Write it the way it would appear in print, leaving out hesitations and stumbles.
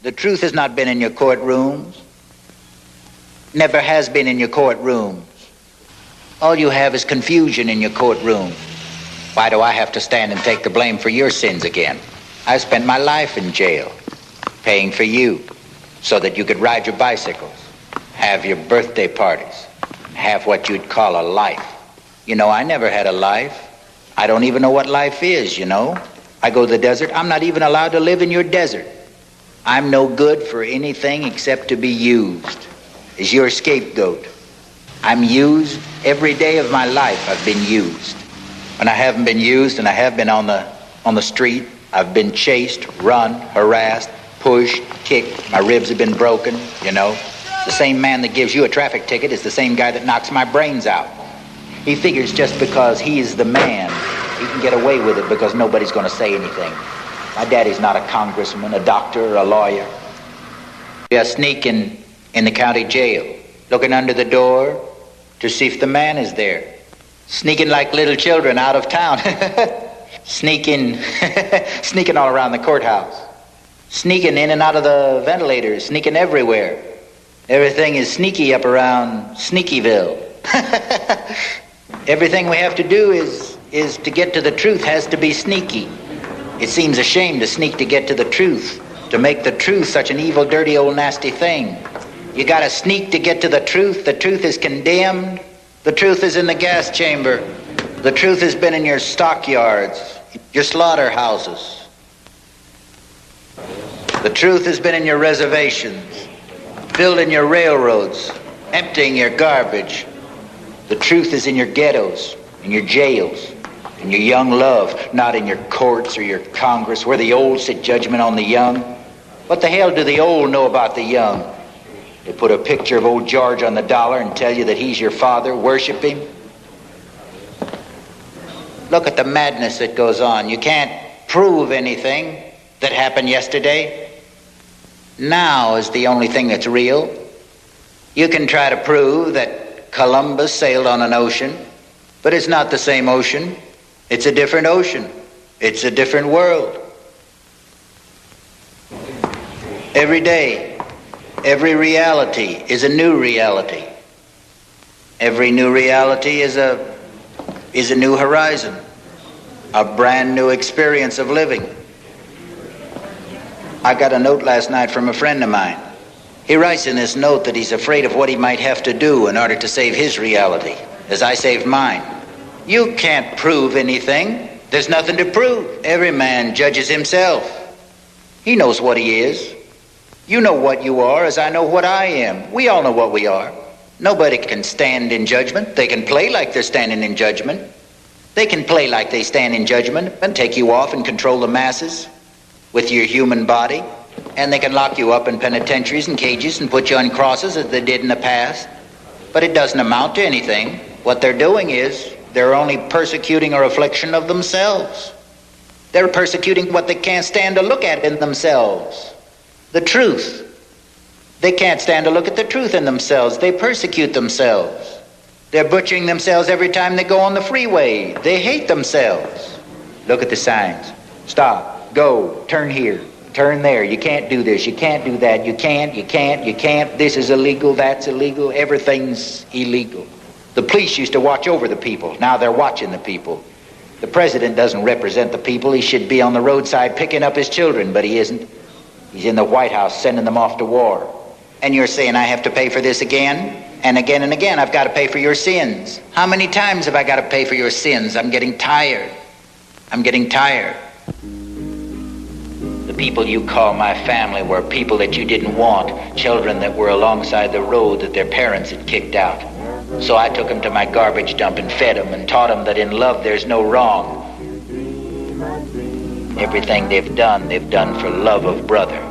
The truth has not been in your courtrooms. Never has been in your courtrooms. All you have is confusion in your courtroom. Why do I have to stand and take the blame for your sins again? I spent my life in jail, paying for you, so that you could ride your bicycles, have your birthday parties, have what you'd call a life. You know, I never had a life. I don't even know what life is, you know. I go to the desert. I'm not even allowed to live in your desert. I'm no good for anything except to be used as your scapegoat. I'm used every day of my life. I've been used. When I haven't been used and I have been on the street, I've been chased, run, harassed, pushed, kicked. My ribs have been broken, you know. The same man that gives you a traffic ticket is the same guy that knocks my brains out. He figures just because he is the man, he can get away with it because nobody's going to say anything. My daddy's not a congressman, a doctor, or a lawyer. We are sneaking in the county jail, looking under the door to see if the man is there. Sneaking like little children out of town. Sneaking all around the courthouse. Sneaking in and out of the ventilators, sneaking everywhere. Everything is sneaky up around Sneakyville. Everything we have to do is to get to the truth has to be sneaky. It seems a shame to sneak to get to the truth, to make the truth such an evil, dirty, old, nasty thing. You gotta sneak to get to the truth. The truth is condemned. The truth is in the gas chamber. The truth has been in your stockyards, your slaughterhouses. The truth has been in your reservations, building your railroads, emptying your garbage. The truth is in your ghettos, in your jails, in your young love, not in your courts or your Congress, where the old sit judgment on the young. What the hell do the old know about the young? They put a picture of old George on the dollar and tell you that he's your father, worship him. Look at the madness that goes on. You can't prove anything that happened yesterday. Now is the only thing that's real. You can try to prove that Columbus sailed on an ocean, but it's not the same ocean. It's a different ocean. It's a different world. Every day, every reality is a new reality. Every new reality is a new horizon, a brand new experience of living. I got a note last night from a friend of mine. He writes in this note that he's afraid of what he might have to do in order to save his reality, as I saved mine. You can't prove anything. There's nothing to prove. Every man judges himself. He knows what he is. You know what you are as I know what I am. We all know what we are. Nobody can stand in judgment. They can play like they're standing in judgment. They can play like they stand in judgment and take you off and control the masses with your human body. And they can lock you up in penitentiaries and cages and put you on crosses as they did in the past. But it doesn't amount to anything. What they're doing is they're only persecuting a reflection of themselves. They're persecuting what they can't stand to look at in themselves. The truth. They can't stand to look at the truth in themselves. They persecute themselves. They're butchering themselves every time they go on the freeway. They hate themselves. Look at the signs. Stop. Go. Turn here. Turn there. You can't do this. You can't do that. You can't. This is illegal. That's illegal. Everything's illegal. The police used to watch over the people. Now they're watching the people. The president doesn't represent the people. He should be on the roadside picking up his children, but he isn't. He's in the White House sending them off to war. And you're saying I have to pay for this again? And again and again, I've got to pay for your sins. How many times have I got to pay for your sins? I'm getting tired. I'm getting tired. The people you call my family were people that you didn't want, children that were alongside the road that their parents had kicked out. So I took them to my garbage dump and fed them and taught them that in love there's no wrong. Everything they've done for love of brother.